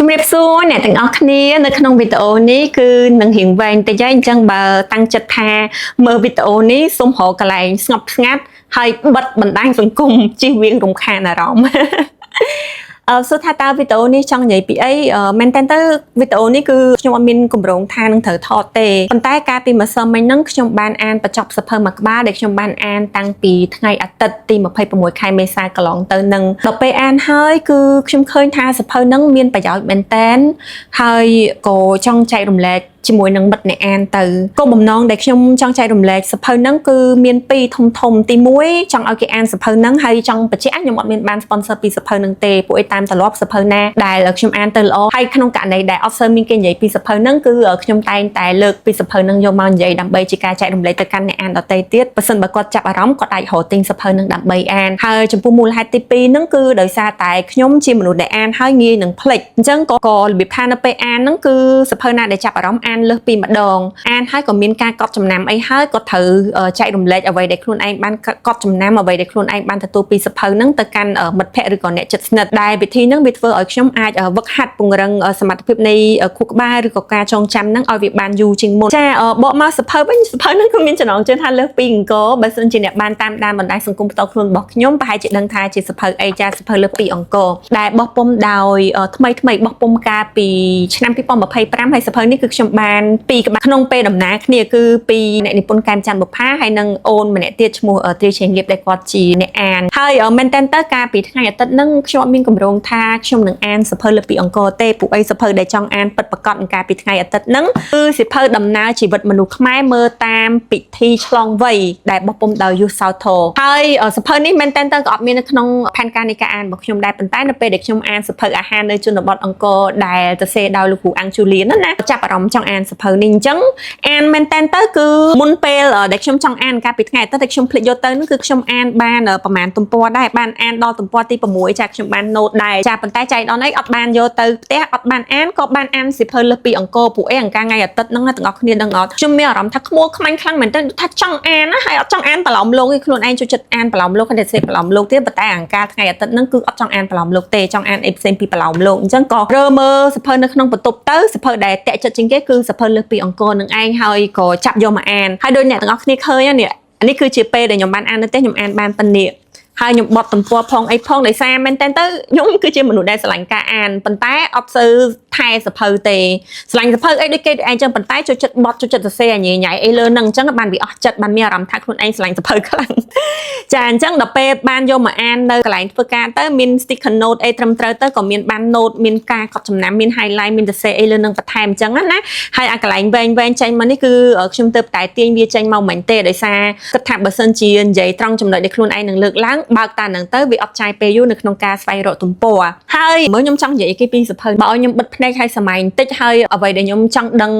ជំរាបសួរអ្នកទាំងអស់គ្នានៅក្នុងវីដេអូនេះគឺនឹងរៀងវែងតិចហើយអញ្ចឹងបើតាំងចិត្តថាមើលវីដេអូនេះសូមរកកន្លែងស្ងប់ស្ងាត់ហើយបិទបណ្ដាញសង្គមជៀសវាងរំខានអារម្មណ៍សួរថាតើវីដេអូនេះចង់និយាយពីអីមែនតើវីដេអូនេះគឺខ្ញុំអត់មានគម្រោងថានឹងត្រូវថតទេប៉ុន្តែកាលពីម្សិលមិញហ្នឹងខ្ញុំបានអានបញ្ចប់សៀវភៅមួយក្បាលដែលខ្ញុំបានអានតាំងពីថ្ងៃអាទិត្យទី26ខែមេសាកន្លងទៅនឹងដល់ពេលអានហើយគឺខ្ញុំឃើញថាសៀវភៅហ្នឹងមានប្រយោជន៍មែនតើហើយក៏ចង់ចែករំលែកជាមួយនឹងមិត្តអ្នកអានទៅគោលបំណងដែលខ្ញុំចង់ចែករំលែកសៀវភៅហ្នឹងគឺមានពីរធំទី1ចង់ឲ្យគេអានសៀវភៅហ្នឹងហើយចង់បញ្ជាក់ខ្ញុំអត់មានបាន sponsor ពីសៀវភៅហ្នឹងទេពួកឯងតាមទម្លាប់សៀវភៅណាដែលខ្ញុំអានទៅល្អហើយក្នុងករណីដែលអត់សូវមានគេនិយាយពីសៀវភៅហ្នឹងគឺខ្ញុំតែងតែលើកពីសៀវភៅហ្នឹងយកមកនិយាយដើម្បីជាការចែករំលែកទៅកាន់អ្នកអានដទៃទៀតបើសិនបើគាត់ចាប់អារម្មណ៍គាត់អាចរកទិញសៀវភៅហ្នឹងដើម្បីអានហើយចំពោះមូលហេតុទី2ហ្នឹងគឺដោយសារតែខ្ញុំជាមនុស្សដែលអានហើយងាយនឹងភ្លេចអញ្ចឹងក៏របៀបថានៅពេលអានហ្នឹងគឺសៀវភៅណាដែលចាប់អារម្មណ៍អានលើសពីម្ដងអានហើយក៏មានការកត់ចំណាំអីហើយក៏ត្រូវចែករំលែកអ្វីដែលខ្លួនឯងបានកត់ចំណាំអ្វីដែលខ្លួនឯងបានទទួលពីសៀវភៅហ្នឹងទៅកាន់មិត្តភ័ក្តិឬក៏អ្នកជិតស្និទ្ធដែលវិធីហ្នឹងវាធ្វើឲ្យខ្ញុំអាចវឹកហាត់ពង្រឹងសមត្ថភាពនៃខួរក្បាលឬក៏ការចងចាំហ្នឹងឲ្យវាបានយូរជាងមុនចាបកមកសៀវភៅវិញសៀវភៅហ្នឹងគឺមានចំណងជើងថាលើសពីអង្គរបើសិនជាអ្នកបានតាមដានបណ្ដាញសង្គមផ្ទាល់ខ្លួនរបស់ខ្ញុំប្រហែលជាដឹងថាជាសៀវភៅអីចាសៀវភៅលើសពីអង្គរដែលបោះពុម្ពដោយថ្មីបោះពុម្ពកាលពីឆ្នាំ2025ហើយសៀវភៅនេះគឺខ្ញុំបានពីក្បាលក្នុងពេលដំណើរគ្នាគឺពីអ្នកនិពន្ធកែមច័ន្ទបុប្ផាហើយនិងអូនម្នាក់ទៀតឈ្មោះទ្រីឆេងៀបដែលគាត់ជាអ្នកអានហើយមែនតើកាលពីថ្ងៃអាទិត្យហ្នឹងខ្ញុំអត់មានកម្រងថាខ្ញុំនឹងអានសៀវភៅលើពីអង្គរទេពួកអីសៀវភៅដែលចង់អានពិតប្រាកដកាលពីថ្ងៃអាទិត្យហ្នឹងគឺសៀវភៅដំណើរជីវិតមនុស្សខ្មែរមើលតាមពិធីឆ្លងវ័យដែលបោះពុម្ពដោយយុសសោធរហើយសៀវភៅនេះមែនតើក៏អត់មាននៅក្នុងផែនការនៃការអានរបស់ខ្ញុំដែរប៉ុន្តែនៅពេលដែលខ្ញុំអានសៀវភៅអាហារនៅជនបទអង្គរដែលសរសេរដោយលោកគ្រូអាំងជូលៀនណាចាប់អារម្មណ៍ចង់អានសៀវភៅនេះអញ្ចឹងអានមែនតើគឺមុនពេលដែលខ្ញុំចង់អានកាលពីថ្ងៃអាទិត្យដែលខ្ញុំភ្លេចយកទៅនោះគឺខ្ញុំអានបានប្រហែលទំព័រដែរបានអានដល់ទំព័រទី6ចាខ្ញុំបានណូតដែរចាប៉ុន្តែចៃដន្យអីអត់បានយកទៅផ្ទះអត់បានអានក៏បានអានសៀវភៅលើសពីអង្គរពួកអីអង្ការថ្ងៃអាទិត្យហ្នឹងទាំងអស់គ្នាដឹងអត់ខ្ញុំមានអារម្មណ៍ថាខ្មួលខ្មាញ់ខ្លាំងមែនតើថាចង់អានណាហើយអត់ចង់អានប្រឡំលោកឯងខ្លួនឯងចូលចិត្តអានប្រឡំលោកហើយតែសេប្រឡំលោកទៀតប៉ុន្តែអង្ការថ្ងៃអាទិត្យហ្នឹងគឺអត់ចង់អានប្រឡំលោកទេចង់អានអីផ្សេងពីប្រឡំលោកអញ្ចឹងក៏រើមើលសៀវភៅនៅក្នុងបន្ទប់ទៅសៀវភៅដែលតាក់ចិត្តជាងគេគឺសៀវភៅលើសពីអង្គរនឹងឯងហើយក៏ចាប់យកមកអានហើយដូចអ្នកទាំងអស់គ្នាឃើញនេះគឺជាពេលដែលខ្ញុំបានអាននៅទេខ្ញុំអានបានប៉ុណ្ណេះហើយខ្ញុំបត់ទំព័រផងអីផងដោយសារមែនតើខ្ញុំគឺជាមនុស្សដែលស្រឡាញ់ការអានប៉ុន្តែអត់សូវថែសៀវភៅទេស្រឡាញ់សៀវភៅអីដូចគេឯងចឹងប៉ុន្តែចូលចិត្តបត់ចូលចិត្តសរសេរញ៉ៃអីលើនឹងអញ្ចឹងបានវាអស់ចិត្តបានមានអារម្មណ៍ថាខ្លួនឯងស្រឡាញ់សៀវភៅខ្លាំងចាអញ្ចឹងដល់ពេលបានយកមកអាននៅកន្លែងធ្វើការទៅមាន sticker note អីត្រឹមត្រូវទៅក៏មានបាន note មានការកត់ចំណាំមាន highlight មានសរសេរអីលើនឹងបន្ថែមអញ្ចឹងណាហើយអាកន្លែងវែងចេញមកនេះគឺខ្ញុំទៅតែទាញវាចេញមកមិនទេដោយសារគិតថាបើសិនជានិយាយត្រង់ចំណុចដែលខ្លួនឯងនឹងលើកឡើងបើកតានឹងទៅវាអត់ចាយពេលយូរនៅក្នុងការស្វែងរកទំព័រហើយមើលខ្ញុំចង់និយាយគេពីសៀវភៅបើឲ្យខ្ញុំបិទភ្នែកឲ្យសម័យបន្តិចហើយអ្វីដែលខ្ញុំចង់ដឹ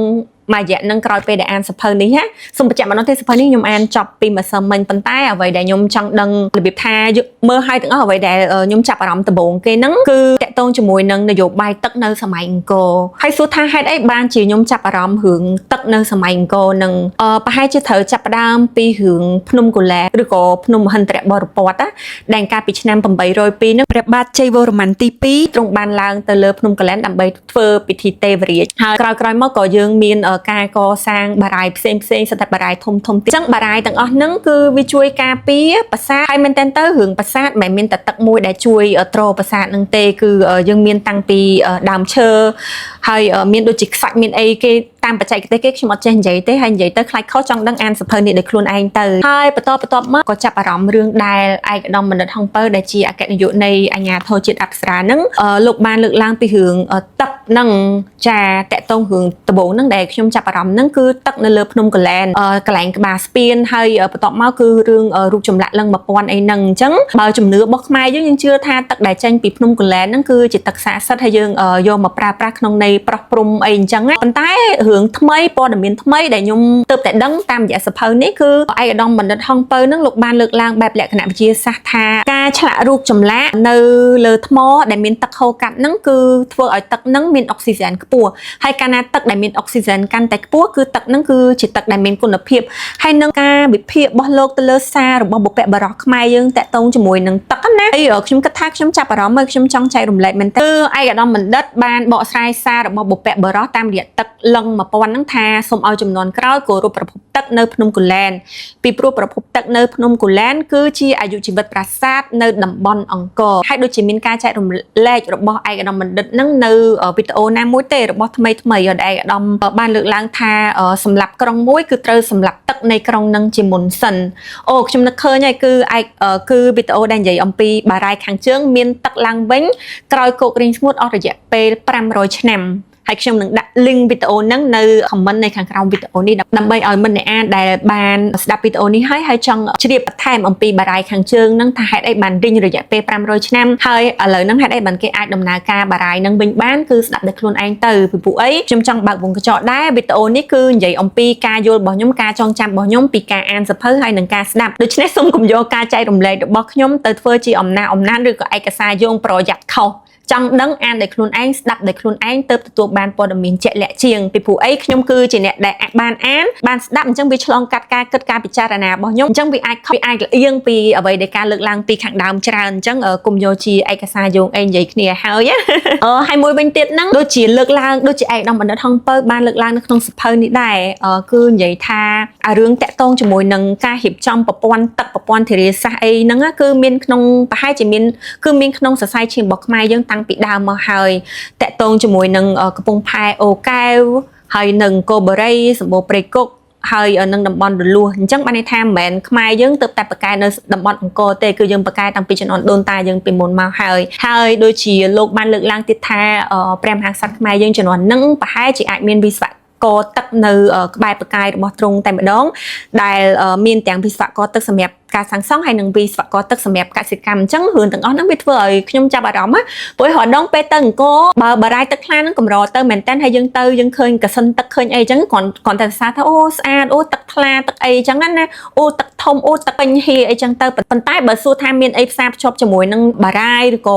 ងមួយរយៈនឹងក្រោយពេលដែលអានសៀវភៅនេះសូមបញ្ជាក់ម្ដងទេសៀវភៅនេះខ្ញុំអានចប់ពីម្សិលមិញប៉ុន្តែអ្វីដែលខ្ញុំចង់ដឹងរបៀបថាមើលឲ្យទាំងអស់អ្វីដែលខ្ញុំចាប់អារម្មណ៍ដំបូងគេហ្នឹងគឺតកតងជាមួយនឹងនយោបាយទឹកនៅសម័យអង្គរហើយសួរថាហេតុអីបានជាខ្ញុំចាប់អារម្មណ៍រឿងទឹកនៅសម័យអង្គរនឹងប្រហែលជាត្រូវចាប់ផ្ដើមពីរឿងភ្នំកូលែឬក៏ភ្នំមហិន្ទ្របរពតដែលកាលពីឆ្នាំ802ហ្នឹងព្រះបាទជ័យវរ្ម័នទី2ទ្រង់បានឡើងទៅលើភ្នំកូលែនដើម្បីធ្វើពិធីទេវរាជហើយក្រោយមកក៏យើងមានការកសាងបារាយផ្សេងសិតតែបារាយធំទៀតអញ្ចឹងបារាយទាំងអស់ហ្នឹងគឺវាជួយការពារប្រាសាទហើយមែនតើរឿងប្រាសាទមិនមែនតែទឹកមួយដែលជួយទ្រប្រាសាទហ្នឹងទេគឺយើងមានតាំងពីដើមឈើហើយមានដូចជាខ្សាច់មានអីគេតាមបច្ចេកទេសគេខ្ញុំអត់ចេះនិយាយទេហើយនិយាយទៅខ្លាចខុសចង់ដឹងអានសៀវភៅនេះដោយខ្លួនឯងទៅហើយបន្តមកក៏ចាប់អារម្មណ៍រឿងដែលឯកឧត្តមបណ្ឌិតហុងពៅដែលជាអគ្គនាយកនៃអាជ្ញាធរជាតិអប្សរាហ្នឹងលោកបានលើកឡើងពីរឿងទឹកហ្នឹងចាតកតងរឿងដំបូងហ្នឹងដែលខ្ញុំចាប់អារម្មណ៍ហ្នឹងគឺទឹកនៅលើភ្នំកលែនកន្លែងក្បាលស្ពានហើយបន្ទាប់មកគឺរឿងរូបចម្លាក់លឹង1000អីហ្នឹងអញ្ចឹងបើជំនឿរបស់ខ្មែរយើងជឿថាទឹកដែលចេញពីភ្នំកលែនហ្នឹងគឺជាទឹកស័ក្តិសិទ្ធិហើយយើងយកមកប្រើប្រាស់ក្នុងន័យប្រោះព្រំអីអញ្ចឹងប៉ុន្តែរឿងថ្មីព័ត៌មានថ្មីដែលខ្ញុំទើបតែដឹងតាមរយៈសៀវភៅនេះគឺឯកឧត្តមបណ្ឌិតហុងពៅហ្នឹងលោកបានលើកឡើងបែបលក្ខណៈវិទ្យាសាស្ត្រថាការឆ្លាក់រូបចម្លាក់នៅលើថ្មដែលមានទឹកហូរកាត់ហ្នឹងគឺធ្វើឲ្យទឹកហ្នឹងម មានអុកស៊ីហ្សែនខ្ពស់ហើយកាលណាទឹកដែលមានអុកស៊ីហ្សែនកាន់តែខ្ពស់គឺទឹកហ្នឹងគឺជាទឹកដែលមានគុណភាពហើយនឹងការវិភាគរបស់លោកទៅលើសាររបស់បុព្វបុរសខ្មែរយើងតាក់ទងជាមួយនឹងទឹកណាហើយខ្ញុំគិតថាខ្ញុំចាប់អារម្មណ៍មកខ្ញុំចង់ចែករំលែកមែនទេគឺឯកឧត្តមបណ្ឌិតបានបកស្រាយសាររបស់បុព្វបុរសតាមរយៈទឹកលឹង1000ហ្នឹងថាសូមឲ្យចំនួនក្រោយគោរពប្រភពទឹកនៅភ្នំគូលែនពីព្រោះប្រភពទឹកនៅភ្នំគូលែនគឺជាអាយុជីវិតប្រាសាទនៅតំបន់អង្គរហើយដូចជាមានការចែករំលែករបស់ឯកឧត្តមបណ្ឌិតហ្នឹងនៅវីដេអូណាមួយទេរបស់ថ្មីដែលឯកឧត្តមបានលើកឡើងថាសម្រាប់ក្រុងមួយគឺត្រូវសម្រាប់ទឹកនៃក្រុងហ្នឹងជាមុនសិនអូខ្ញុំនឹកឃើញហើយគឺវីដេអូដែលនិយាយអំពីបារាយខាងជើងមានទឹកឡើងវិញក្រោយគោករីងស្ងួតអស់រយៈពេល500ឆ្នាំហើយខ្ញុំនឹងដាក់ link វីដេអូហ្នឹងនៅ comment នៅខាងក្រោមវីដេអូនេះដើម្បីឲ្យមិត្តអ្នកអានដែលបានស្ដាប់វីដេអូនេះហើយចង់ជ្រាបបន្ថែមអំពីបារាយខាងជើងហ្នឹងថាហេតុអីបានរីងរយៈពេល500ឆ្នាំហើយឥឡូវហ្នឹងហេតុអីបានគេអាចដំណើរការបារាយហ្នឹងវិញបានគឺស្ដាប់តែខ្លួនឯងទៅពីពួកអីខ្ញុំចង់បើកវងកញ្ចក់ដែរវីដេអូនេះគឺនិយាយអំពីការយល់របស់ខ្ញុំការចងចាំរបស់ខ្ញុំពីការអានសៀវភៅហើយនឹងការស្ដាប់ដូច្នេះសូមកុំយកការចែករំលែករបស់ខ្ញុំទៅធ្វើជាអំណះឬក៏ឯកសារយោងប្រយ័ត្នខុសចង់ដឹងអានដោយខ្លួនឯងស្ដាប់ដោយខ្លួនឯងទៅទទួលបានព័ត៌មានជាក់លាក់ជាងពីព្រោះអីខ្ញុំគឺជាអ្នកដែលបានអានបានស្ដាប់អញ្ចឹងវាឆ្លងកាត់ការគិតការពិចារណារបស់ខ្ញុំអញ្ចឹងវាអាចលៀងពីអ្វីដែលការលើកឡើងពីខាងដើមច្រើនអញ្ចឹងគុំយកជាឯកសារយោងអីនិយាយគ្នាហើយហើយមួយវិញទៀតហ្នឹងដូចជាលើកឡើងដូចជាឯកឧត្តមបណ្ឌិតហុងពៅបានលើកឡើងនៅក្នុងសៀវភៅនេះដែរគឺនិយាយថារឿងតាក់ទងជាមួយនឹងការរៀបចំប្រព័ន្ធទឹកប្រព័ន្ធធារាសាស្ត្រអីហ្នឹងគឺមានក្នុងប្រហែលជាមានក្នុងសរសៃឈាមរបស់ខ្មែរយើងតាំងពីដើមមកហើយតកតងជាមួយនឹងកំពង់ផែអូកែវហើយនឹងកូបូរីសម្បូរព្រៃគុកហើយនឹងតំបន់រលួសអញ្ចឹងបានន័យថាមិនមែនខ្មែរយើងទៅតែបកកែនៅតំបន់អង្គរទេគឺយើងបកកែតាំងពីជំនាន់ដូនតាយើងពីមុនមកហើយដូចជាលោកបានលើកឡើងទៀតថាព្រះមហាក្សត្រខ្មែរយើងជំនាន់ហ្នឹងប្រហែលជាអាចមានវិស្វករទឹកនៅក្បែរបកាយរបស់ទ្រង់តែម្ដងដែលមានទាំងវិស្វករទឹកសម្រាប់ការសាងសង់ហើយនឹងវិស្វករទឹកសម្រាប់កសិកម្មអញ្ចឹងរឿងទាំងអស់ហ្នឹងវាធ្វើឲ្យខ្ញុំចាប់អារម្មណ៍ព្រោះរដងពេលទៅអង្គរបើបារាយទឹកថ្លាហ្នឹងកម្រទៅមែនតើហើយយើងឃើញកសិនទឹកឃើញអីអញ្ចឹងគ្រាន់តែសរសើរថាអូស្អាតអូទឹកថ្លាទឹកអីអញ្ចឹងណាអូទឹកធំអូទឹកពេញហៀអីអញ្ចឹងទៅប៉ុន្តែបើសួរថាមានអីផ្សារភ្ជាប់ជាមួយនឹងបារាយឬក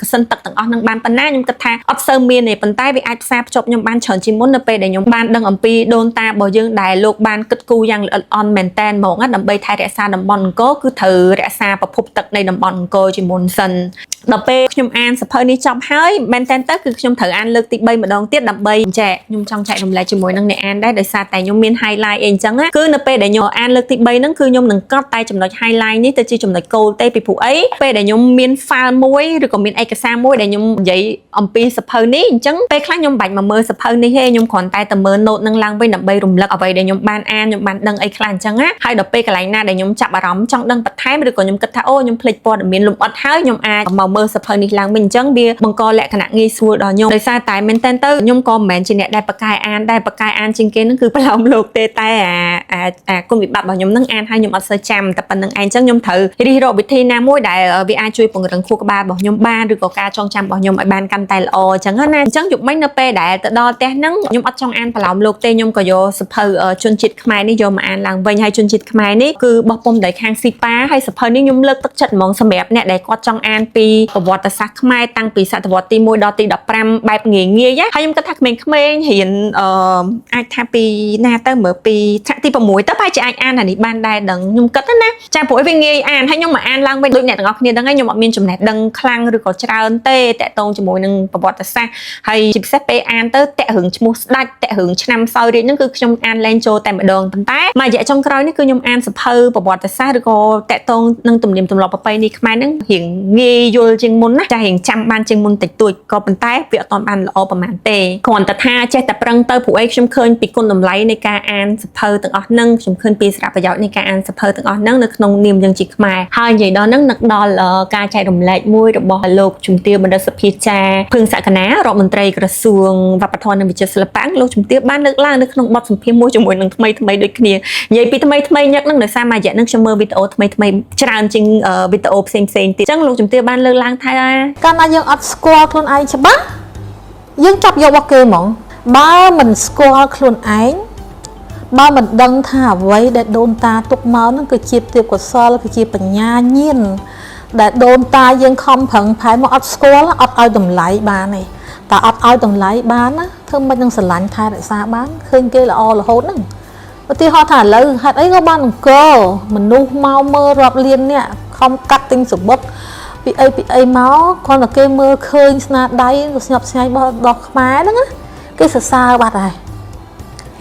៏កសិនទឹកទាំងអស់ហ្នឹងបានប៉ុណ្ណាខ្ញុំគិតថាអត់សូវមានទេប៉ុន្តែវាអាចផ្សារភ្ជាប់ខ្ញុំបានច្រើនជាងមុននៅពេលដែលខ្ញុំបានដឹងអំពីដូនតារបស់យើងដែលលោកបានគិតគូរយ៉ាងល្អិតល្អន់មែនតើហ្មងដើម្បីថែរក្សាតំបន់អង្គរគឺត្រូវរក្សាប្រភពទឹកនៃតំបន់អង្គរជាមុនសិនដល់ពេលខ្ញុំអានសៀវភៅនេះចប់ហើយមែនតើគឺខ្ញុំត្រូវអានលើកទី3ម្ដងទៀតដើម្បីខ្ញុំចង់ចែករំលែកជាមួយនឹងអ្នកអានដែរដោយសារតែខ្ញុំមាន highlight អីអញ្ចឹងគឺនៅពេលដែលខ្ញុំអានលើកទី3ហ្នឹងគឺខ្ញុំនឹងកត់តែចំណុច highlight នេះទៅជាចំណុចគោលទេពីព្រោះអីពេលដែលខ្ញុំមាន file មួយឬក៏មានឯកសារមួយដែលខ្ញុំនិយាយអំពីសៀវភៅនេះអញ្ចឹងពេលខ្លះខ្ញុំបាច់មកមើលសៀវភៅនេះទេខ្ញុំគ្រាន់តែមើល note នឹងឡើងវិញដើម្បីរំលឹកអ្វីដែលខ្ញុំបានអានខ្ញុំបានដឹងអីខ្លះអញ្ចឹងហើយដល់ពេលកន្លែងណាដែលខ្ញុំចាប់អារម្មណ៍ចង់ដឹងបន្ថែមឬក៏ខ្ញុំគិតថាអូខ្ញុំភ្លេចព័ត៌មានលម្អិតហើយខ្ញុំអាចមកមើលសៀវភៅនេះឡើងវិញអញ្ចឹងវាបង្កលក្ខណៈងាយស្រួលដល់ខ្ញុំដោយសារតែមែនតើខ្ញុំក៏មិនមែនជាអ្នកដែលបកកែអានដែរបកកែអានជាងគេហ្នឹងគឺប្រឡំលោកទេតែអាគុណវិបត្តិរបស់ខ្ញុំហ្នឹងអានហើយខ្ញុំអត់សូវចាំតែប៉ុណ្្នឹងឯងអញ្ចឹងខ្ញុំត្រូវរិះរកវិធីណាមួយដែលវាអាចជួយពង្រឹងខួរក្បាលរបស់ខ្ញុំបានឬក៏ការចងចាំរបស់ខ្ញុំឲ្យបានកាន់តែល្អអញ្ចឹងណាអញ្ចឹងយប់មិញនៅពេលដែលទៅដល់ផ្ទះហ្នឹងខ្ញុំអត់ចង់អានប្រឡំលោកទេខ្ញុំក៏យកសៀវភៅជនជាតិខ្មែរនេះយកមកអានឡើងវិញហើយជនជាតិខ្មែរនេះគឺបោះពុំដោយខាងស៊ីប៉ាហើយសៀវភៅនេះខ្ញុំលើកទឹកចិត្តហ្មងសម្រាប់អ្នកដែលគាត់ចង់អានពីប្រវត្តិសាស្ត្រខ្មែរតាំងពីសតវត្សទី1ដល់ទី15បែបងាយៗហើយខ្ញុំគិតថាក្មេងៗរៀនអាចថាពីណាទៅមើលពីថ្នាក់ទី6ទៅប្រហែលជាអាចអានអានេះបានដែរដឹងខ្ញុំគិតណាចាព្រោះវាងាយអានហើយខ្ញុំមកអានឡើងវិញដូចអ្នកទាំងអស់គ្នាដឹងហើយខ្ញុំអត់មានចំណេះដឹងខ្លាំងឬក៏ច្រើនទេតាក់ទងជាមួយនឹងប្រវត្តិសាស្ត្រហើយជាពិសេសពេលអានទៅតាក់រឿងឈ្មោះស្ដេចតាក់រឿងឆ្នាំសោយរាជហ្នឹងគឺខ្ញុំអានលែងចូលតែម្ដងប៉ុន្តែមួយរយៈចុងក្រោយនេះគឺខ្ញុំអានសៀវភៅប្រវត្តិសាស្ត្រឬក៏តាក់ទងនឹងទំនៀមទម្លាប់ប្រពៃណីខ្មែរហ្នឹងរៀងងាយយល់ជាងមុនណាចារៀងចាំបានជាងមុនតិចតួចក៏ប៉ុន្តែវាអត់ទាន់បានល្អប្រហែលទេគ្រាន់តែថាចេះតែប្រឹងទៅព្រោះអីខ្ញុំឃើញពីគុណតម្លៃនៃការអានសៀវភៅទាំងអស់ហ្នឹងខ្ញុំឃើញពីសារៈប្រយោជន៍នៃការអានសៀវភៅទាំងអស់ហ្នឹងនៅក្នុងនាមយើងជាខ្មែរហើយនិយាយដល់ហ្នឹងនឹកដល់ការចែករំលែកមួយរបស់លោកជំទាវបណ្ឌិតសុភាចារ្យភឿងសក្កណារដ្ឋមន្ត្រីក្រសួងវប្បធម៌និងវិចិត្រសិល្បៈលោកជំទាវបានលើកឡើងនៅក្នុងបទសម្ភាសន៍មួយជាមួយនឹងថ្មីដូចគ្នានិយាយពីថ្មីញឹកហ្នឹងដោយសារមួយរយៈហ្នឹងខ្ញុំមើលវីដេអូថ្មីច្រើនជាងវីដេអូផ្សេងទៀតអញ្ចឹងលោកជំទាវបានលើកឡើងថាកាលណាយើងអត់ស្គាល់ខ្លួនឯងច្បាស់យើងចាប់យករបស់គេហ្មងបើមិនស្គាល់ខ្លួនឯងបើមិនដឹងថាអ្វីដែលដូនតាទុកមកហ្នឹងគឺជាទេពកោសល្យគឺជាបញ្ញាញាណដែលដូនតាយើងខំប្រឹងប្រែងមកអត់ស្គាល់អត់ឲ្យតម្លៃបានទេ ta ấp ao tầng lái bán á thơm bên đang sờ lạnh thay tại sao bán khơi kia là o là hốt nè và thì họ thả lời hạt ấy có ban cơ mình nu mau mơ rọp liền nè không cắt tinh sụp bớt bị ấy máu con là cây mơ khơi na đáy nhập xe đọt má đó á cái sờ xa bạt này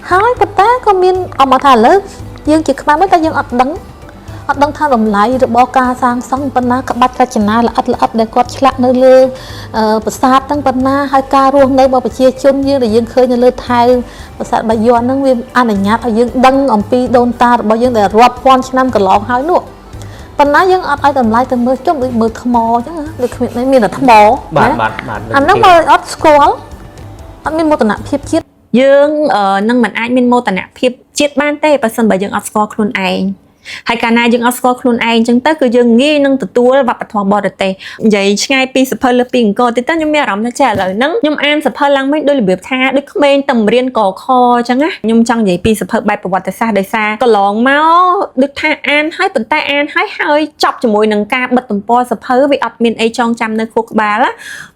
hai bát tá có miên ông mà thả lời dương chỉ má mới ta dương ọt đăng tha đồng lại được bao ca sang xong bên na các bát ra chân na là ắt để quạt chặt nơi lơ bờ sát đăng bên na hai ca ruộng nơi bao bờ chia chôn dương để dương khơi nơi lơ thay bờ sát bờ giòn năng viên ăn ở nhát ở dương đăng ông pi đôn ta bao dương để rọp quan năm cả lọ hai nữa bên na dương ọt ai đồng lại từ mưa chốt được mưa thâm mò chứ được miệng này miệng là thâm mò anh nó mơ ọt squall ọt miên mô tả nạp hiệp chiết យើងនឹងមិនអាចមានមោទនភាពជាតិបានទេបើសិនបើយើងអត់ស្គាល់ខ្លួនឯង ហើយកាលណាយើងអត់ស្គាល់ខ្លួនឯងអញ្ចឹងទៅគឺយើងងាយនឹងទទួលវប្បធម៌បរទេសនិយាយឆ្ងាយពីសភៅលើពីអង្គរទៅខ្ញុំមានអារម្មណ៍ថាចាឥឡូវហ្នឹងខ្ញុំអានសភៅឡើងវិញដោយរបៀបថាដូចក្មេងតែរៀនកខអញ្ចឹងណាខ្ញុំចង់និយាយពីសភៅបែបប្រវត្តិសាស្ត្រដោយសារកន្លងមកដូចថាអានហើយប៉ុន្តែអានហើយចប់ជាមួយនឹងការបិទទំព័រសភៅវាអត់មានអីចងចាំនៅខួរក្បាល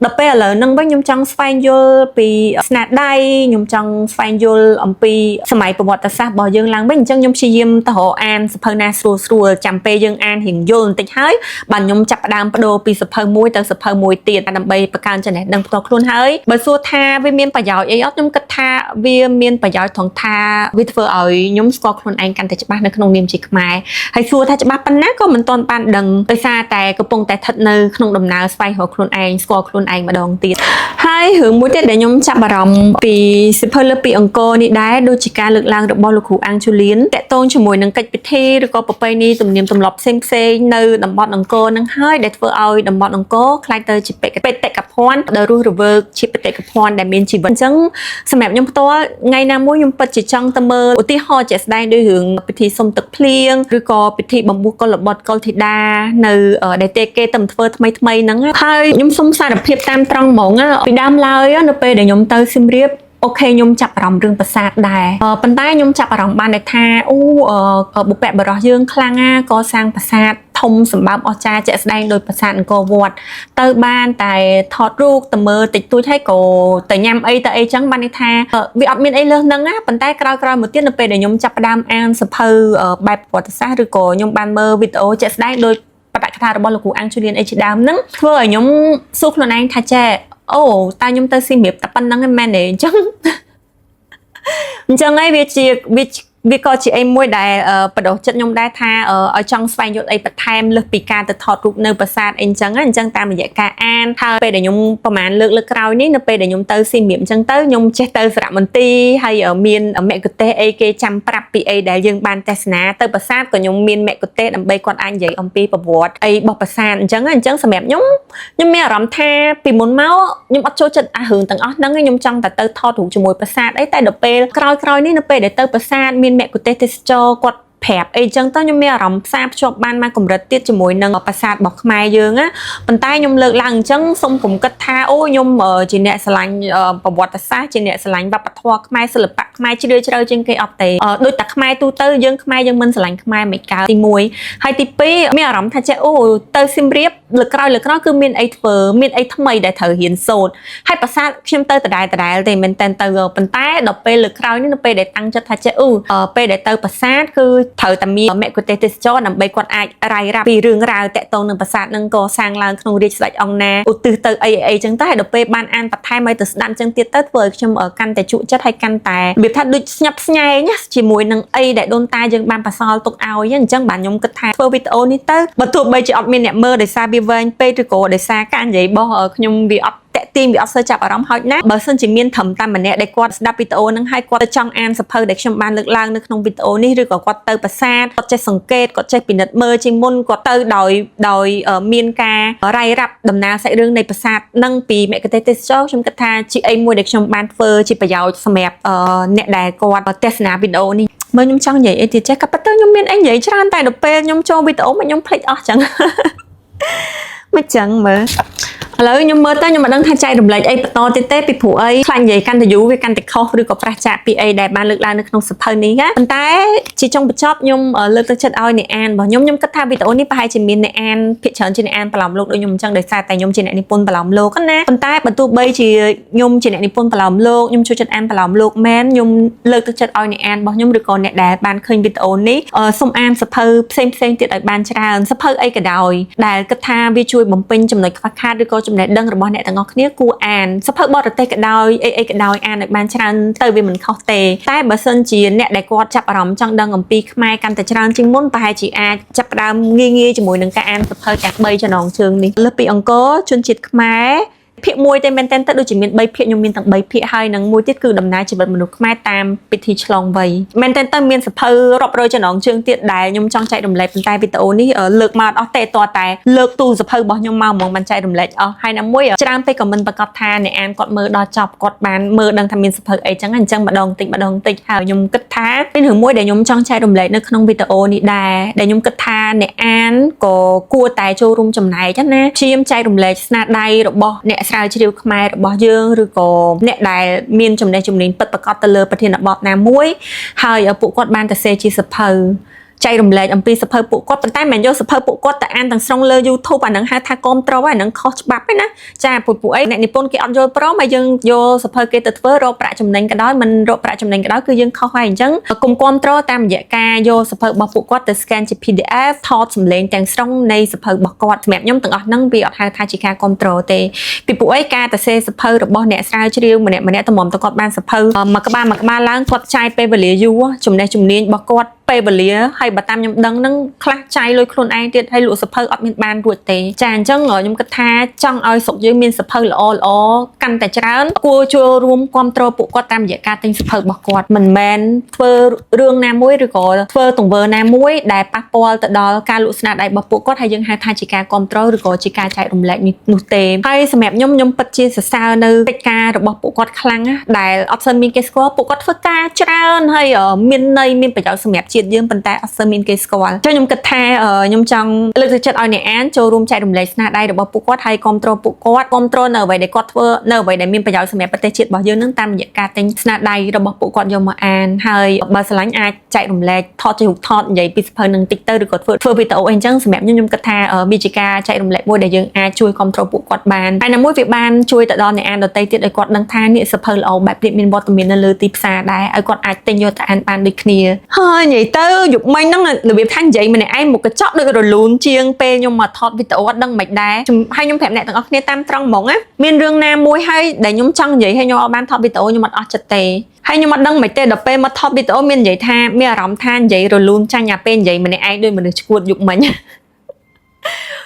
ដល់ពេលឥឡូវហ្នឹងវិញខ្ញុំចង់ស្វែងយល់ពីស្នាដៃខ្ញុំចង់ស្វែងយល់អំពីសម័យប្រវត្តិសាស្ត្ររបស់យើងឡើងវិញអញ្ចឹងខ្ញុំព្យាយាមទៅរកអានសភៅណាស្រួលចាំពេលយើងអានរៀងយល់បន្តិចហើយបាទខ្ញុំចាប់ផ្ដើមបដូរពីសភៅមួយទៅសភៅមួយទៀតដើម្បីបង្កើនចំណេះដឹងផ្ទាល់ខ្លួនហើយបើសួរថាវាមានប្រយោជន៍អីអត់ខ្ញុំគិតថាវាមានប្រយោជន៍ត្រង់ថាវាធ្វើឲ្យខ្ញុំស្គាល់ខ្លួនឯងកាន់តែច្បាស់នៅក្នុងនាមជាខ្មែរហើយសួរថាច្បាស់ប៉ុណ្ណាក៏មិនទាន់បានដឹងដោយសារតែកំពុងតែស្ថិតនៅក្នុងដំណើរស្វែងរកខ្លួនឯងស្គាល់ខ្លួនឯងម្ដងទៀតហើយរឿងមួយទៀតដែលខ្ញុំចាប់អារម្មណ៍ពីសភៅលើពីអង្គរនេះដែរដូចជាការលើកឡើងរបស់លោកគ្រូអាំងជូលៀនតាក់ទងជាមួយនឹងកិច្ចពិធីឬក៏ប្រពៃណីទំនៀមទម្លាប់ផ្សេងនៅតំបន់អង្គរនឹងហើយដែលធ្វើឲ្យតំបន់អង្គរคล้ายទៅជាបេតិកភណ្ឌដែលរស់រវើកជាបេតិកភណ្ឌដែលមានជីវិតអញ្ចឹងសម្រាប់ខ្ញុំផ្ទាល់ថ្ងៃណាមួយខ្ញុំពិតជាចង់ទៅមើលឧទាហរណ៍ជាក់ស្ដែងដូចរឿងពិធីសុំទឹកភ្លៀងឬក៏ពិធីបំពុះកុលបុត្រកុលធីតានៅដែលគេទៅធ្វើថ្មីហ្នឹងហើយខ្ញុំសុំសារភាពតាមត្រង់ហ្មងពីដើមឡើយនៅពេលដែលខ្ញុំទៅសៀមរាបអូខេខ្ញុំចាប់អារម្មណ៍រឿងប្រាសាទដែរប៉ុន្តែខ្ញុំចាប់អារម្មណ៍បានតែថាបុព្វបុរសយើងខ្លាំងណាកសាងប្រាសាទធំសម្បើមអស្ចារ្យជាក់ស្ដែងដោយប្រាសាទអង្គរវត្តទៅបានតែថតរូបទៅមើលតិចតួចហើយក៏ទៅញ៉ាំអីទៅអីចឹងបានន័យថាវាអត់មានអីលើសហ្នឹងណាប៉ុន្តែក្រោយៗមកទៀតនៅពេលដែលខ្ញុំចាប់ផ្ដើមអានសភៅបែបប្រវត្តិសាស្ត្រឬក៏ខ្ញុំបានមើលវីដេអូជាក់ស្ដែងដោយបដកថារបស់លោកគ្រូអាំងជូលៀនអីជាដើមហ្នឹងធ្វើឲ្យខ្ញុំសួរខ្លួនឯងថាចេះអូតើខ្ញុំទៅស៊ីមរៀបតែប៉ុណ្្នឹងឯងមែនទេអញ្ចឹងហើយវាក៏ជាអីមួយដែលបដោះចិត្តខ្ញុំដែរថាឲ្យចង់ស្វែងយល់អីបន្ថែមលើសពីការទៅថតរូបនៅប្រាសាទអីអញ្ចឹងតាមរយៈការអានហើយពេលដែលខ្ញុំប្រហែលលើកក្រោយនេះនៅពេលដែលខ្ញុំទៅស៊ីមរៀបអញ្ចឹងទៅខ្ញុំចេះទៅសារមន្ទីរហើយមានមគ្គុទ្ទេសក៍អីគេចាំប្រាប់ពីអីដែលយើងបានទស្សនាទៅប្រាសាទក៏ខ្ញុំមានមគ្គុទ្ទេសក៍ដើម្បីគាត់អាចនិយាយអំពីប្រវត្តិអីរបស់ប្រាសាទអញ្ចឹងសម្រាប់ខ្ញុំមានអារម្មណ៍ថាពីមុនមកខ្ញុំអត់ចូលចិត្តរឿងទាំងអស់ហ្នឹងខ្ញុំចង់តែទៅថតរូបជាមួយប្រាសាទអីតែដល់ពេលក្រោយនេះនៅពេលដែលទៅប្រាសាទមានមគ្គុទ្ទេសក៍ទេសចរគាត់ប្រាប់អីចឹងទៅខ្ញុំមានអារម្មណ៍ផ្សារភ្ជាប់បានមកកម្រិតទៀតជាមួយនឹងប្រាសាទរបស់ខ្មែរយើងណាប៉ុន្តែខ្ញុំលើកឡើងអញ្ចឹងសូមកុំគិតថាអូខ្ញុំជាអ្នកស្រឡាញ់ប្រវត្តិសាស្ត្រជាអ្នកស្រឡាញ់វប្បធម៌ខ្មែរសិល្បៈខ្មែរជ្រាលជ្រៅជាងគេអត់ទេដូចតែខ្មែរទូទៅយើងខ្មែរយើងមិនស្រឡាញ់ខ្មែរមិនកើតទី1ហើយទី2មានអារម្មណ៍ថាចេះអូទៅសៀមរាបលើក្រោយគឺមានអីធ្វើមានអីថ្មីដែលត្រូវរៀនសូត្រហើយប្រាសាទខ្ញុំទៅដដែលទេមិនតែទៅប៉ុន្តែដល់ពេលលើក្រោយនេះនៅពេលដែលតាំងចិត្តថាចេះពេលដែលទៅប្រាសាទគឺត្រូវតែមានមគ្គុទ្ទេសក៍ទេសចរដើម្បីគាត់អាចរាយរាប់ពីរឿងរ៉ាវតាក់ទងនឹងប្រាសាទនឹងកសាងឡើងក្នុងរាជស្ដេចអង្គណាឧទ្ទិសទៅអីចឹងទៅហើយដល់ពេលបានអានបន្ថែមឲ្យទៅស្ដាប់ចឹងទៀតទៅធ្វើឲ្យខ្ញុំកាន់តែជក់ចិត្តហើយកាន់តែរបៀបថាដូចស្ញប់ស្ញែងជាមួយនឹងអីដែលដូនតាយើងបានបន្សល់ទុកឲ្យអញ្ចឹងបាទខ្ញុំគិតថាធ្វើវីដេអូនេះទៅបើទោះបីជាអត់មានអ្នកមើលដោយសារវាវែងពេកឬក៏ដោយសារការនិយាយរបស់ខ្ញុំវាអត់តាក់ទាញវាអត់សូវចាប់អារម្មណ៍ហោចណាស់បើសិនជាមានត្រឹមតែម្នាក់ដែលគាត់ស្ដាប់វីដេអូហ្នឹងហើយគាត់ទៅចង់អានសភៅដែលខ្ញុំបានលើកឡើងនៅក្នុងវីដេអូនេះឬក៏គាត់ទៅប្រាសាទគាត់ចេះសង្កេតគាត់ចេះពិនិត្យមើលជាងមុនគាត់ទៅដោយមានការរាយរាប់ដំណើរសាច់រឿងនៃប្រាសាទនឹងពីមគ្គុទ្ទេសក៍ទេសចរខ្ញុំគិតថាជាអីមួយដែលខ្ញុំបានធ្វើជាប្រយោជន៍សម្រាប់អ្នកដែលគាត់ទស្សនាវីដេអូនេះមើលខ្ញុំចង់និយាយអីទៀតចេះក៏ប៉ុន្តែខ្ញុំមានអីនិយាយច្រើនតែដល់ពេលខ្ញុំចូលវីដេអូមកខ្ញុំភ្លេចអស់ចឹងមិនចឹងមើល ឥឡូវខ្ញុំមើលទៅខ្ញុំមិនដឹងថាចែករំលែកអីបន្តទៀតទេពីព្រោះអីខ្លាចនិយាយកាន់តែយូរវាកាន់តែខុសឬក៏ប្រឆាចពីអីដែលបានលើកឡើងនៅក្នុងសភៅនេះណាប៉ុន្តែជាចុងបញ្ចប់ខ្ញុំលើកទឹកចិត្តឲ្យអ្នកអានរបស់ខ្ញុំគិតថាវីដេអូនេះប្រហែលជាមានអ្នកអានភាគច្រើនជាអ្នកអានប្រឡំលោកដូចខ្ញុំអញ្ចឹងដោយសារតែខ្ញុំជាអ្នកនិពន្ធប្រឡំលោកណាប៉ុន្តែបើទោះបីជាខ្ញុំជាអ្នកនិពន្ធប្រឡំលោកខ្ញុំចូលចិត្តអានប្រឡំលោកមែនខ្ញុំលើកទឹកចិត្តឲ្យអ្នកអានរបស់ខ្ញុំឬក៏អ្នកដែលបានឃើញវីដេអូនេះសូមអានសភៅផ្សេងទៀតឲ្យបានច្រើនសភៅអីក៏ដោយដែលគិតថាវាជួយបំពេញចំណុចខ្វះខាតឬក៏ចំណេះដឹងរបស់អ្នកទាំងអស់គ្នាគួរអានសភៅបរទេសក៏ដោយអីក៏ដោយអានឲ្យបានច្រើនទៅវាមិនខុសទេតែបើសិនជាអ្នកដែលគាត់ចាប់អារម្មណ៍ចង់ដឹងអំពីខ្មែរកាន់តែច្រើនជាងមុនប្រហែលជាអាចចាប់ផ្ដើមងាយជាមួយនឹងការអានសភៅទាំង3ចំណងជើងនេះលើសពីអង្គរជនជាតិខ្មែរភាគ1តែមែនតើដូចជាមាន3ភាគខ្ញុំមានទាំង3ភាគហើយនឹងមួយទៀតគឺដំណើរជីវិតមនុស្សខ្មែរតាមពិធីឆ្លងវ័យមែនតើមានសភៅរាប់រយចំណងជើងទៀតដែលខ្ញុំចង់ចែករំលែកប៉ុន្តែវីដេអូនេះលើកមកអត់ទេតតែលើកទូសភៅរបស់ខ្ញុំមកហ្មងបានចែករំលែកអស់ហើយណាមួយច្រើនពេកក៏មិនប្រកាសថាអ្នកអានគាត់មើលដល់ចប់គាត់បានមើលដឹងថាមានសភៅអីចឹងអញ្ចឹងម្ដងតិចហើយខ្ញុំគិតថាមានរឿងមួយដែលខ្ញុំចង់ចែករំលែកនៅក្នុងវីដេអូនេះដែរដែលខ្ញុំគិតថាអ្នកអានក៏គួរតែចូលរួមចំណែកណាព្យាយាមចែករំលែកស្នាដៃរបស់អ្នកស្រាវជ្រាវខ្មែររបស់យើងឬក៏អ្នកដែលមានចំណេះជំនាញពិតប្រាកដទៅលើប្រធានបទណាមួយហើយពួកគាត់បានទៅសេជាសភៅចែករំលែកអំពីសភៅពួកគាត់ប៉ុន្តែមិនយកសភៅពួកគាត់ទៅអានទាំងស្រុងលើ YouTube អានឹងហៅថាគាំទ្រហើយអានឹងខុសច្បាប់ឯណាចាពួកអីអ្នកនិពន្ធគេអត់យល់ព្រមហើយយើងយកសភៅគេទៅធ្វើរកប្រាក់ចំណេញក៏ដោយមិនរកប្រាក់ចំណេញក៏ដោយគឺយើងខុសហើយអញ្ចឹងគុំគាំទ្រតាមរយៈការយកសភៅរបស់ពួកគាត់ទៅ scan ជា PDF ថតសម្លេងទាំងស្រុងនៃសភៅរបស់គាត់សម្រាប់ខ្ញុំទាំងអស់ហ្នឹងវាអត់ហៅថាជាការគាំទ្រទេពីពួកអីការទៅសេសភៅរបស់អ្នកស្រាវជ្រាវម្នាក់តម្រាំទៅគាត់បានសភៅមួយក្បាលឡើងគាត់ចាយពេលវេលាយូរចំណេះជំនាញរបស់គាត់ពេលវេលាហើយបើតាមខ្ញុំដឹងហ្នឹងខ្លះចាយលុយខ្លួនឯងទៀតហើយលក់សភៅអត់មានបានរួចទេចាអញ្ចឹងខ្ញុំគិតថាចង់ឲ្យស្រុកយើងមានសភៅល្អកាន់តែច្រើនគួរចូលរួមគាំទ្រពួកគាត់តាមរយៈការទិញសភៅរបស់គាត់មិនមែនធ្វើរឿងណាមួយឬក៏ធ្វើទង្វើណាមួយដែលប៉ះពាល់ទៅដល់ការលក់ស្នាដៃរបស់ពួកគាត់ហើយយើងហៅថាជាការគាំទ្រឬក៏ជាការចែករំលែកនោះទេហើយសម្រាប់ខ្ញុំពិតជាសរសើរនៅកិច្ចការរបស់ពួកគាត់ខ្លាំងណាស់ដែលអត់សូវមានគេស្គាល់ពួកគាត់ធ្វើការច្រើនហើយមានន័យមានប្រយោជន៍សម្រាប់ជាតិយើងប៉ុន្តែអត់សូវមានគេស្គាល់ចុះខ្ញុំគិតថាខ្ញុំចង់លើកទឹកចិត្តឲ្យអ្នកអានចូលរួមចែករំលែកស្នាដៃរបស់ពួកគាត់ហើយគាំទ្រពួកគាត់គាំទ្រនៅអ្វីដែលគាត់ធ្វើនៅអ្វីដែលមានប្រយោជន៍សម្រាប់ប្រទេសជាតិរបស់យើងនឹងតាមរយៈការទិញស្នាដៃរបស់ពួកគាត់យកមកអានហើយបើស្រឡាញ់អាចចែករំលែកថតជារូបថតនិយាយពីសភៅនឹងតិចទៅឬក៏ធ្វើវីដេអូអីអញ្ចឹងសម្រាប់ខ្ញុំគិតថាវាជាការចែករំលែកមួយដែលយើងអាចជួយគាំទ្រពួកគាត់បានហើយណាមួយវាបានជួយទៅដល់អ្នកអានដទៃទៀតឲ្យគាត់ដឹងថានេះសភៅល្អបែបនេះមានវត្តមាននៅលើទីផ្សារដែរឲ្យគាត់អាចទិញយកទៅអានបានដូចគ្នាហើយនិយាយទៅយប់មិញហ្នឹងរបៀបថានិយាយម្នាក់ឯងមុខកញ្ចក់ដូចរលូនជាងពេលខ្ញុំមកថតវីដេអូអត់ដឹងមិនដែរហើយខ្ញុំប្រាប់អ្នកទាំងអស់គ្នាតាមត្រង់ហ្មងណាមានរឿងណាមួយហើយដែលខ្ញុំចង់និយាយហើយខ្ញុំអត់បានថតវីដេអូខ្ញុំអត់អស់ចិត្តទេហើយខ្ញុំអត់ដឹងមិនទេដល់ពេលមកថតវីដេអូមាននិយាយថាមានអារម្មណ៍ថានិយាយរលូនចាញ់អាពេលនិយាយម្នាក់ឯងដូចមនុស្សឈួតយប់មិញ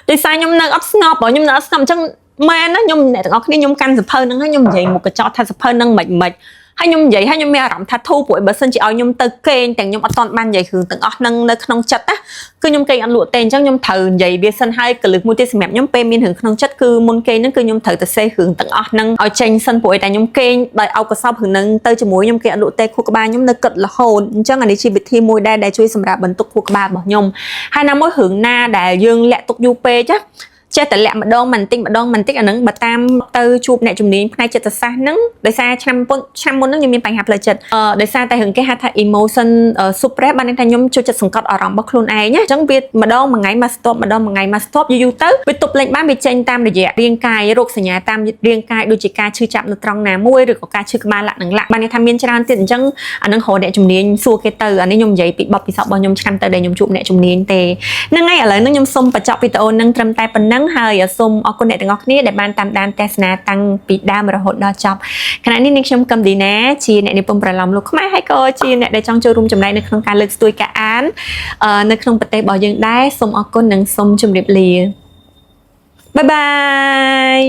ដោយសារខ្ញុំនៅអត់ស្ងប់ខ្ញុំនៅអត់ស្ងប់អញ្ចឹងមែនណាខ្ញុំអ្នកទាំងអស់គ្នាខ្ញុំកាន់សភៅហ្នឹងហើយខ្ញុំនិយាយមុខកញ្ចក់ថាសភៅហ្នឹងមិនហើយខ្ញុំនិយាយហើយខ្ញុំមានអារម្មណ៍ថាធូរព្រោះបើសិនជាឲ្យខ្ញុំទៅគេងទាំងខ្ញុំអត់ទាន់បាននិយាយរឿងទាំងអស់ហ្នឹងនៅក្នុងចិត្តណាគឺខ្ញុំគេងអត់លក់ទេអញ្ចឹងខ្ញុំត្រូវនិយាយវាសិនហើយកលឹះមួយទៀតសម្រាប់ខ្ញុំពេលមានរឿងក្នុងចិត្តគឺមុនគេងហ្នឹងគឺខ្ញុំត្រូវទៅសេរឿងទាំងអស់ហ្នឹងឲ្យចេញសិនព្រោះតែខ្ញុំគេងដោយអោបកសោបរឿងហ្នឹងទៅជាមួយខ្ញុំគេអត់លក់ទេខួរក្បាលខ្ញុំនៅគិតរហូតអញ្ចឹងអានេះជាវិធីមួយដែរដែលជួយសម្រាប់បន្ទុកខួរក្បាលរបស់ខ្ញុំហើយណាមួយរឿងណាដែលយើងលាក់ទុកយូរពេកណាចេះតែលាក់ម្ដងមិនតិចអាហ្នឹងបើតាមទៅជួបអ្នកជំនាញផ្នែកចិត្តសាស្ត្រហ្នឹងដោយសារឆ្នាំមុនហ្នឹងខ្ញុំមានបញ្ហាផ្លូវចិត្តដោយសារតែរឿងគេហៅថា emotion suppress បានន័យថាខ្ញុំចូលចិត្តសង្កត់អារម្មណ៍របស់ខ្លួនឯងណាអញ្ចឹងវាម្ដងមួយថ្ងៃមកស្ទប់យូរទៅវាទប់លេងបានវាចេញតាមរយៈរាងកាយរោគសញ្ញាតាមរាងកាយដូចជាការឈឺចាប់នៅត្រង់ណាមួយឬក៏ការឈឺក្បាលលាក់នឹងលាក់បានន័យថាមានច្រើនទៀតអញ្ចឹងអាហ្នឹងរកអ្នកជំនាញសួរគេទៅអានេះខ្ញុំនិយាយពីបទពិសោធន៍របស់ខ្ញុំឆ្នាំទៅដែលខ្ញុំជួបអ្នកជំនាញទេហ្នឹងហើយឥឡូវហ្នឹងខ្ញុំសូមបញ្ចប់វីដេអូហ្នឹងត្រឹមតែប៉ុណ្ណឹងហើយសូមអរគុណអ្នកទាំងអស់គ្នាដែលបានតាមដានទស្សនាតាំងពីដើមរហូតដល់ចប់ខណៈនេះនាងខ្ញុំកឹមឌីណាជាអ្នកនិពន្ធប្រឡំលោកខ្មែរហើយក៏ជាអ្នកដែលចង់ចូលរួមចំណែកនៅក្នុងការលើកស្ទួយការអាននៅក្នុងប្រទេសរបស់យើងដែរសូមអរគុណនិងសូមជម្រាបលាបាយបាយ